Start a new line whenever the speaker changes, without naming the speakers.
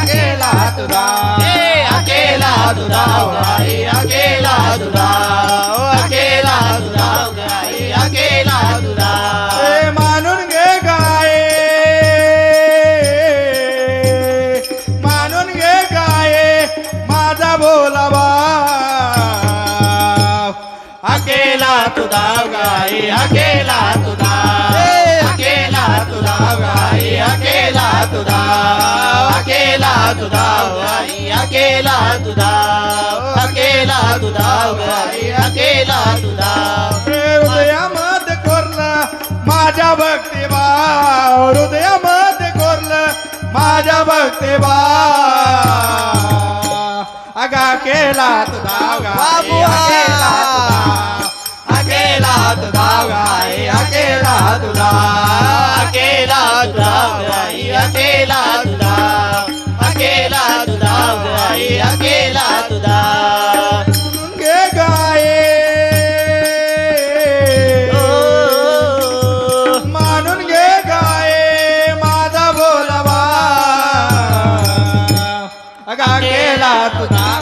अकेला तुझा
अकेला तुझा गाई अकेला तुझा अकेला तुझा गाई अकेला तुझा
मानून घे गाये मानून घे गाये माझा बोलावा
अकेला तुझा गाई अकेला तुझा अकेला तुझा गाई अकेला तुझा अकेला तुझा गाई अकेला तुझा अकेला तुझा गाई अकेला तुझा
हृदयामध्ये कोरलं माझ्या भक्तिबा हृदयामध्ये कोरलं माझ्या भक्तिबा अगा केला तुझा गाई अकेला तुझा
अकेला तुझा गाई अकेला तुझा अकेला तुझा गाई अकेला तुझा अकेला तुझा गाई अकेला तुझा
गे गाये मानून घे गाये माझा बोलावा अगा केला तुझा